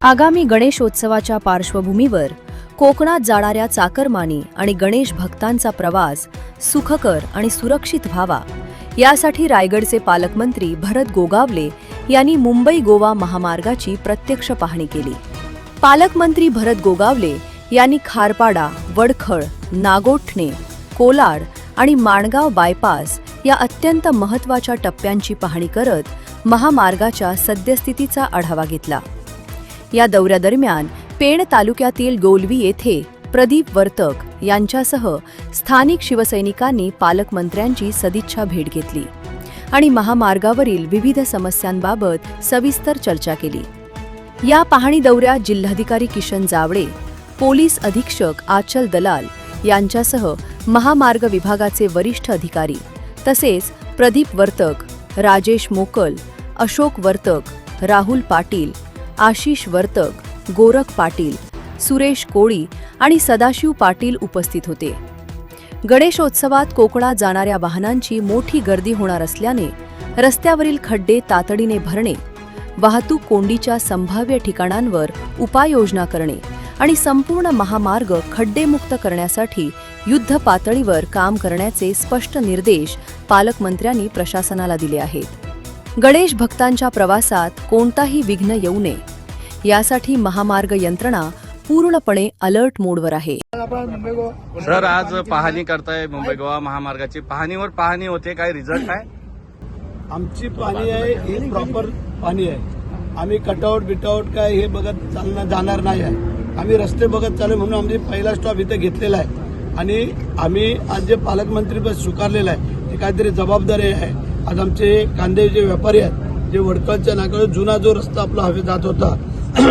आगामी गणेशोत्सवाच्या पार्श्वभूमीवर कोकणात जाणाऱ्या चाकरमानी आणि गणेश भक्तांचा प्रवास सुखकर आणि सुरक्षित व्हावा यासाठी रायगडचे पालकमंत्री भरत गोगावले यांनी मुंबई गोवा महामार्गाची प्रत्यक्ष पाहणी केली। पालकमंत्री भरत गोगावले यांनी खारपाडा, वडखळ, नागोठणे, कोलाड आणि माणगाव बायपास या अत्यंत महत्त्वाच्या टप्प्यांची पाहणी करत महामार्गाच्या सद्यस्थितीचा आढावा घेतला। या दौऱ्यादरम्यान पेण तालुक्यातील गोलवी येथे प्रदीप वर्तक यांच्यासह स्थानिक शिवसैनिकांनी पालकमंत्र्यांची सदिच्छा भेट घेतली आणि महामार्गावरील विविध समस्यांबाबत सविस्तर चर्चा केली। या पाहणी दौऱ्यात जिल्हाधिकारी किशन जावळे, पोलीस अधीक्षक आचल दलाल यांच्यासह महामार्ग विभागाचे वरिष्ठ अधिकारी तसेच प्रदीप वर्तक, राजेश मोकल, अशोक वर्तक, राहुल पाटील, आशिष वर्तक, गोरख पाटील, सुरेश कोळी आणि सदाशिव पाटील उपस्थित होते। गणेशोत्सवात कोकणात जाणाऱ्या वाहनांची मोठी गर्दी होणार असल्याने रस्त्यावरील खड्डे तातडीने भरणे, वाहतूक कोंडीच्या संभाव्य ठिकाणांवर उपाययोजना करणे आणि संपूर्ण महामार्ग खड्डेमुक्त करण्यासाठी युद्ध पातळीवर काम करण्याचे स्पष्ट निर्देश पालकमंत्र्यांनी प्रशासनाला दिले आहेत। गणेश भक्तांच्या प्रवासात कोणताही विघ्न येऊ नये यासाठी महामार्ग यंत्रणा पूर्णपणे अलर्ट मोडवर आहे। सर, आज पाहणी करताय मुंबई गोवा महामार्गाची, पाहणीवर पाहणी होते, काय रिझल्ट आहे? आमची पाहणी आहे ही प्रॉपर पाहणी आहे। आम्ही कटआउट बिटआउट काय हे बघत जाणार नाही आहे। आम्ही रस्ते बघत चालू म्हणून आम्ही पहिला स्टॉप इथे घेतलेला आहे आणि आम्ही आज जे पालकमंत्री पद स्वीकारलेलं आहे ते काहीतरी जबाबदारी आहे। आज आमचे कांदे जे व्यापारी आहेत, जे वडकळच्या नाक्यावर जुना जो रस्ता आपला हवे जात होता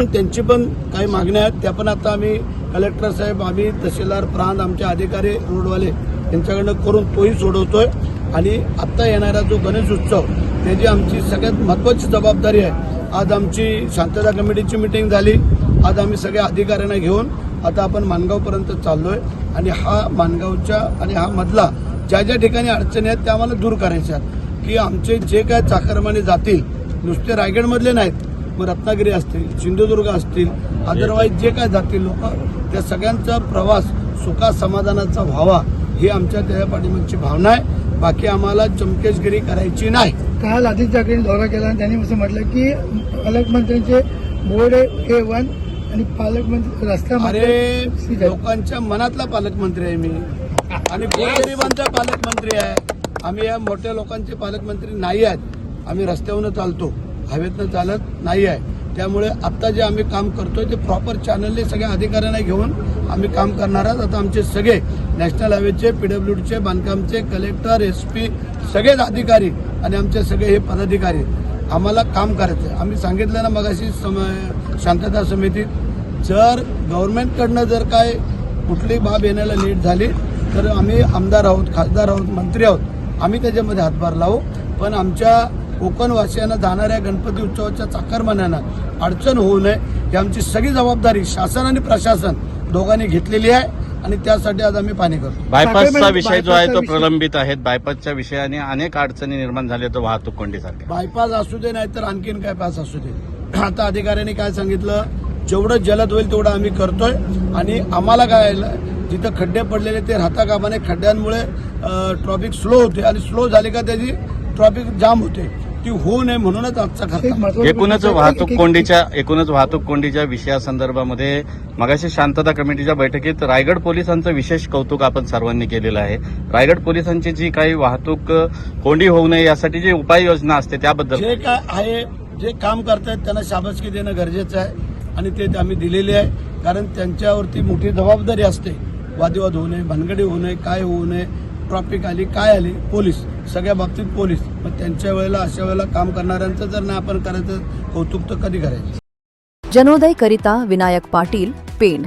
त्यांची पण काही मागण्या आहेत, त्या पण आता आम्ही कलेक्टर साहेब, आम्ही तहसीलदार प्रांत, आमचे अधिकारी रोडवाले यांच्याकडनं करून तोही सोडवतोय। आणि आता येणारा जो गणेश उत्सव त्याची आमची सगळ्यात महत्त्वाची जबाबदारी आहे। आज आमची शांतता कमिटीची मीटिंग झाली। आज आम्ही सगळ्या अधिकाऱ्यांना घेऊन आता आपण माणगावपर्यंत चाललोय आणि हा माणगावच्या आणि हा मधला ज्या ज्या ठिकाणी अडचणी आहेत त्या आम्हाला दूर करायच्या आहेत की आमचे जे काय चाकरमाने जातील, नुसते रायगडमधले नाहीत, मग रत्नागिरी असतील, सिंधुदुर्ग असतील, अदरवाईज जे काय जातील लोक, त्या सगळ्यांचा प्रवास सुखा समाधानाचा व्हावा ही आमच्या त्या पाठीमागची भावना आहे। बाकी आम्हाला चमकेशगिरी करायची नाही। काल आदित्य ठाकरेंनी दौरा केला आणि त्यांनी असं म्हटलं की पालकमंत्र्यांचे बोर्ड A1 आणि पालकमंत्री रस्ता, अरे लोकांच्या मनातला पालकमंत्री आहे मी आणि गोरगरिबांचा पालकमंत्री आहे। आम्ही या मोठ्या लोकांचे पालकमंत्री नाही आहेत। आम्ही रस्त्यावरून चालतो, हवेतनं चालत नाही आहे। त्यामुळे आता जे आम्ही काम करतोय ते प्रॉपर चॅनलने सगळ्या अधिकाऱ्यांना घेऊन आम्ही काम करणार आहोत। आता आमचे सगळे नॅशनल हायवेचे, PWDचे, बांधकामचे, कलेक्टर, SP सगळेच अधिकारी आणि आमचे सगळे हे पदाधिकारी आम्हाला काम करायचं आहे। आम्ही सांगितलं ना मगाशी शांतता समितीत, जर गव्हर्नमेंटकडनं जर काय कुठली बाब येण्याला लेट झाली तर आम्ही आमदार आहोत, खासदार आहोत, मंत्री आहोत, आम्ही त्याच्यामध्ये हातभार लावू। पण आमच्या कोकणवासियांना जाणाऱ्या गणपती उत्सवाच्या चाकरमान्यांना अडचण होऊ नये ही आमची सगळी जबाबदारी शासन आणि प्रशासन दोघांनी घेतलेली आहे आणि त्यासाठी आज आम्ही पाहणी करतो। बायपासचा विषय जो आहे तो प्रलंबित आहे। बायपासच्या विषयाने अनेक अडचणी निर्माण झाल्या, तो वाहतूक कोंडीसारख्या। बायपास असू दे नाही तर आणखीन काय पास असू दे, आता अधिकाऱ्यांनी काय सांगितलं, जेवढं जलद होईल तेवढं आम्ही करतोय। आणि आम्हाला काय जिथं खड्डे पडलेले ते राहता कामा नये। खड्ड्यांमुळे ट्रॉफिक स्लो होते आणि स्लो झाली का त्याची ट्रॉफिक जाम होते, ती होऊ नये म्हणूनच आजचा खर्च। एकूणच वाहतूक कोंडीच्या विषयासंदर्भामध्ये मगाशी शांतता कमिटीच्या बैठकीत रायगड पोलिसांचं विशेष कौतुक आपण सर्वांनी केलेलं आहे। रायगड पोलिसांची जी काही वाहतूक कोंडी होऊ नये यासाठी जी उपाययोजना असते त्याबद्दल जे काय आहे, जे काम करतायत त्यांना शाबासकी देणं गरजेचं आहे आणि ते आम्ही दिलेले आहे। कारण त्यांच्यावरती मोठी जबाबदारी असते, वादविवाद होऊ नये, भानगडी होऊ नये, काय होऊ नये, ट्रॉफिक आली काय आली, पोलीस सगळ्या बाबतीत पोलीस, मग त्यांच्या वेळेला अशा वेळेला काम करणाऱ्यांचं जर नाही आपण करायचं कौतुक तर कधी करायचं। जनोदय करिता विनायक पाटील, पेण।